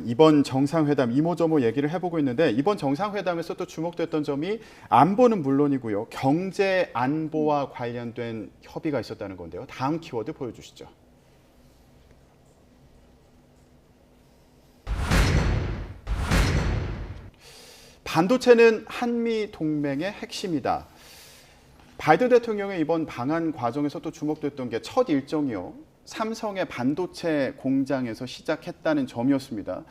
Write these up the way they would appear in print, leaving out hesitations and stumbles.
이번 정상회담 이모저모 얘기를 해보고 있는데 이번 정상회담에서 또 주목됐던 점이 안보는 물론이고요. 경제 안보와 관련된 협의가 있었다는 건데요. 다음 키워드 보여주시죠. 반도체는 한미 동맹의 핵심이다. 바이든 대통령의 이번 방한 과정에서 또 주목됐던 게 첫 일정이요. 삼성의 반도체 공장에서 시작했다는 점이었습니다.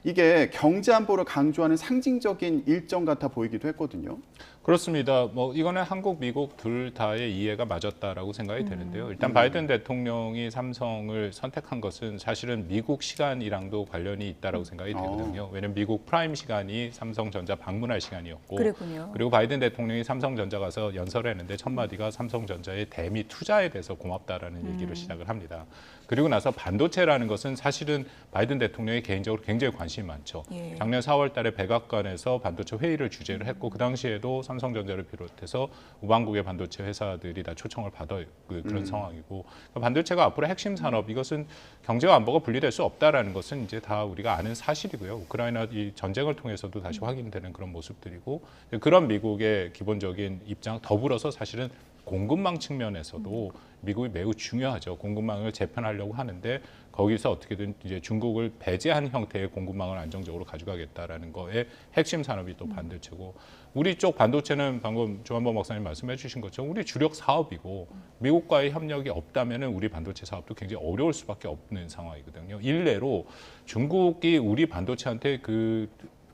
이게 경제 안보를 강조하는 상징적인 일정 같아 보이기도 했거든요. 그렇습니다. 뭐 이거는 한국, 미국 둘 다의 이해가 맞았다라고 생각이 되는데요. 일단 바이든 대통령이 삼성을 선택한 것은 사실은 미국 시간이랑도 관련이 있다라고 생각이 되거든요. 왜냐하면 미국 프라임 시간이 삼성전자 방문할 시간이었고, 그랬군요. 그리고 바이든 대통령이 삼성전자 가서 연설을 했는데 첫 마디가 삼성전자의 대미 투자에 대해서 고맙다라는 얘기로 시작을 합니다. 그리고 나서 반도체라는 것은 사실은 바이든 대통령이 개인적으로 굉장히 관심이 많죠. 예. 작년 4월 달에 백악관에서 반도체 회의를 주재를 했고 그 당시에도 삼성전자를 비롯해서 우방국의 반도체 회사들이 다 초청을 받아 그런 상황이고 반도체가 앞으로 핵심 산업 이것은 경제와 안보가 분리될 수 없다라는 것은 이제 다 우리가 아는 사실이고요. 우크라이나 이 전쟁을 통해서도 다시 확인되는 그런 모습들이고 그런 미국의 기본적인 입장 더불어서 사실은 공급망 측면에서도 미국이 매우 중요하죠. 공급망을 재편하려고 하는데 거기서 어떻게든 이제 중국을 배제한 형태의 공급망을 안정적으로 가져가겠다라는 거에 핵심 산업이 또 반도체고 우리 쪽 반도체는 방금 조한범 박사님 말씀해 주신 것처럼 우리 주력 사업이고 미국과의 협력이 없다면은 우리 반도체 사업도 굉장히 어려울 수밖에 없는 상황이거든요. 일례로 중국이 우리 반도체한테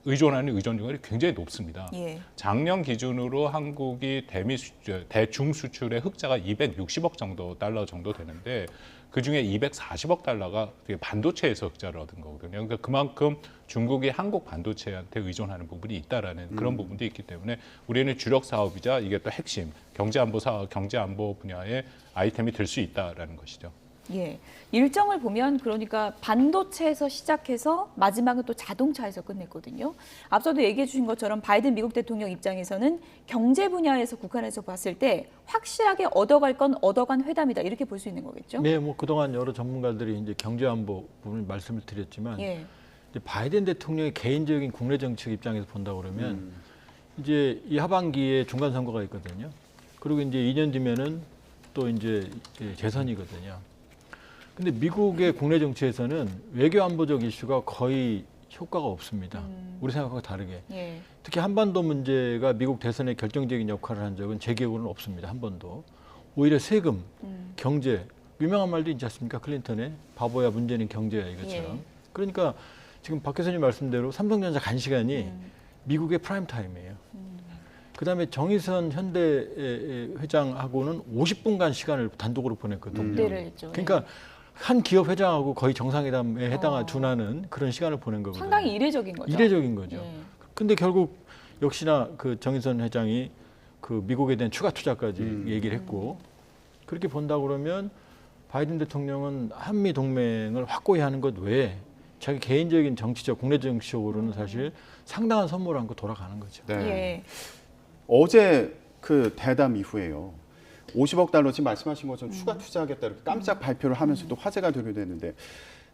의존하는 의존율이 굉장히 높습니다. 예. 작년 기준으로 한국이 대중 수출의 흑자가 260억 정도 달러 정도 되는데 그중에 240억 달러가 반도체에서 흑자를 얻은 거거든요. 그러니까 그만큼 중국이 한국 반도체한테 의존하는 부분이 있다라는 그런 부분도 있기 때문에 우리는 주력 사업이자 이게 또 핵심 경제 안보 분야의 아이템이 될 수 있다라는 것이죠. 예. 일정을 보면 그러니까 반도체에서 시작해서 마지막은 또 자동차에서 끝냈거든요. 앞서도 얘기해 주신 것처럼 바이든 미국 대통령 입장에서는 경제 분야에서 북한에서 봤을 때 확실하게 얻어갈 건 얻어간 회담이다. 이렇게 볼 수 있는 거겠죠? 네, 뭐 그동안 여러 전문가들이 이제 경제 안보 부분을 말씀을 드렸지만 예. 이제 바이든 대통령의 개인적인 국내 정책 입장에서 본다 그러면 이제 이 하반기에 중간 선거가 있거든요. 그리고 이제 2년 뒤면은 또 이제 재선이거든요. 근데 미국의 국내 정치에서는 외교 안보적 이슈가 거의 효과가 없습니다. 우리 생각하고 다르게. 예. 특히 한반도 문제가 미국 대선에 결정적인 역할을 한 적은 제 기억으로는 없습니다. 한 번도. 오히려 세금, 경제, 유명한 말도 있지 않습니까? 클린턴의 바보야 문제는 경제야 이것처럼. 예. 그러니까 지금 박 교수님 말씀대로 삼성전자 간 시간이 미국의 프라임 타임이에요. 그다음에 정의선 현대 회장하고는 50분간 시간을 단독으로 보냈거든요. 독대를 했죠. 그러니까 한 기업 회장하고 거의 정상회담에 준하는 그런 시간을 보낸 거거든요. 상당히 이례적인 거죠. 이례적인 거죠. 예. 근데 결국 역시나 그 정의선 회장이 그 미국에 대한 추가 투자까지 얘기를 했고 그렇게 본다 그러면 바이든 대통령은 한미 동맹을 확고히 하는 것 외에 자기 개인적인 정치적 국내 정치적으로는 사실 상당한 선물을 안고 돌아가는 거죠. 네. 예. 어제 그 대담 이후에요. 50억 달러 지금 말씀하신 것처럼 추가 투자하겠다 이렇게 깜짝 발표를 하면서도 화제가 되기도 했는데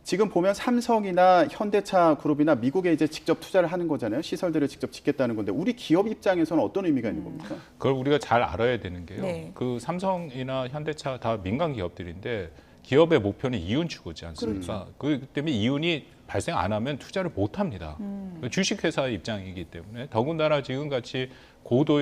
지금 보면 삼성이나 현대차 그룹이나 미국에 이제 직접 투자를 하는 거잖아요. 시설들을 직접 짓겠다는 건데 우리 기업 입장에서는 어떤 의미가 있는 겁니까? 그걸 우리가 잘 알아야 되는 게요. 네. 그 삼성이나 현대차 다 민간 기업들인데 기업의 목표는 이윤 추구지 않습니까? 그렇기 때문에 이윤이 발생 안 하면 투자를 못 합니다. 주식회사의 입장이기 때문에 더군다나 지금같이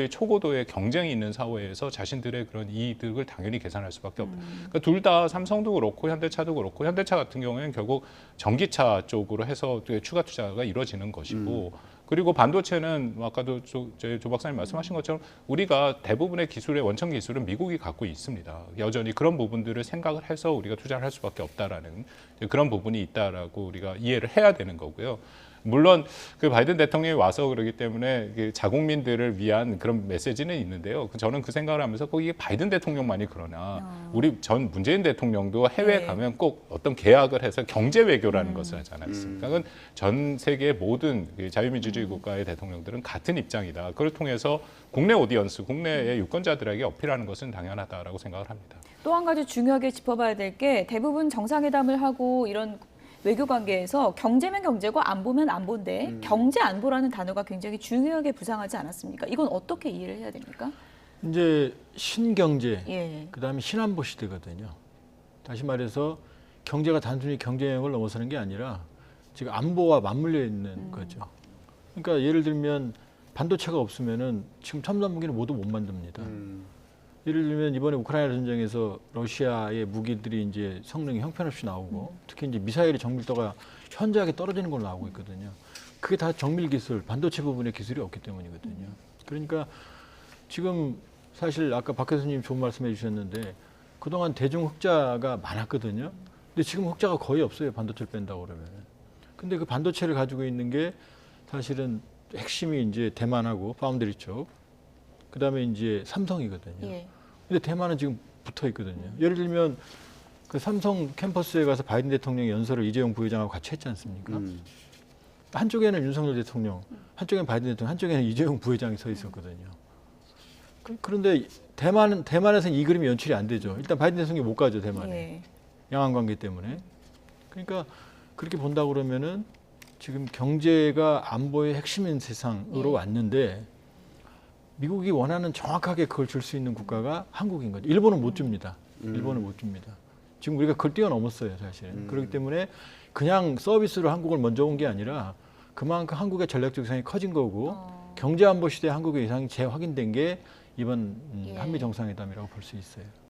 초고도의 경쟁이 있는 사회에서 자신들의 그런 이익을 당연히 계산할 수밖에 없다. 그러니까 둘 다 삼성도 그렇고 현대차도 그렇고 현대차 같은 경우에는 결국 전기차 쪽으로 해서 추가 투자가 이루어지는 것이고 그리고 반도체는 아까도 조 박사님 말씀하신 것처럼 우리가 대부분의 기술의 원천 기술은 미국이 갖고 있습니다. 여전히 그런 부분들을 생각을 해서 우리가 투자를 할 수밖에 없다라는 그런 부분이 있다라고 우리가 이해를 해야 되는 거고요. 물론 그 바이든 대통령이 와서 그러기 때문에 자국민들을 위한 그런 메시지는 있는데요. 저는 그 생각을 하면서 꼭 이게 바이든 대통령만이 그러나 우리 전 문재인 대통령도 해외에 네. 가면 꼭 어떤 계약을 해서 경제 외교라는 것을 하지 않았습니까? 그건 전 세계 모든 자유민주주의 국가의 대통령들은 같은 입장이다. 그걸 통해서 국내 오디언스, 국내의 유권자들에게 어필하는 것은 당연하다라고 생각을 합니다. 또 한 가지 중요하게 짚어봐야 될 게 대부분 정상회담을 하고 이런 외교 관계에서 경제면 경제고 안보면 안보인데 경제 안보라는 단어가 굉장히 중요하게 부상하지 않았습니까? 이건 어떻게 이해를 해야 됩니까? 이제 신경제, 예. 그다음에 신안보 시대거든요. 다시 말해서 경제가 단순히 경제 영역을 넘어서는 게 아니라 지금 안보와 맞물려 있는 거죠. 그러니까 예를 들면 반도체가 없으면은 지금 첨단 무기는 모두 못 만듭니다. 예를 들면 이번에 우크라이나 전쟁에서 러시아의 무기들이 이제 성능이 형편없이 나오고 특히 이제 미사일의 정밀도가 현저하게 떨어지는 걸로 나오고 있거든요. 그게 다 정밀 기술, 반도체 부분의 기술이 없기 때문이거든요. 그러니까 지금 사실 아까 박 교수님 좋은 말씀해 주셨는데 그동안 대중 흑자가 많았거든요. 근데 지금 흑자가 거의 없어요. 반도체를 뺀다고 그러면. 근데 그 반도체를 가지고 있는 게 사실은 핵심이 이제 대만하고 파운드리 쪽, 그다음에 이제 삼성이거든요. 예. 근데 대만은 지금 붙어 있거든요. 예를 들면 그 삼성 캠퍼스에 가서 바이든 대통령이 연설을 이재용 부회장하고 같이 했지 않습니까? 한쪽에는 윤석열 대통령, 한쪽에는 바이든 대통령, 한쪽에는 이재용 부회장이 서 있었거든요. 그런데 대만에서는 이 그림이 연출이 안 되죠. 일단 바이든 대통령이 못 가죠, 대만에. 예. 양안 관계 때문에. 그러니까 그렇게 본다 그러면은 지금 경제가 안보의 핵심인 세상으로 왔는데 미국이 원하는 정확하게 그걸 줄 수 있는 국가가 한국인 거죠. 일본은 못 줍니다. 일본은 못 줍니다. 지금 우리가 그걸 뛰어넘었어요, 사실. 그렇기 때문에 그냥 서비스로 한국을 먼저 온 게 아니라 그만큼 한국의 전략적 이상이 커진 거고 경제 안보 시대 한국의 이상이 재확인된 게 이번 예. 한미 정상회담이라고 볼 수 있어요.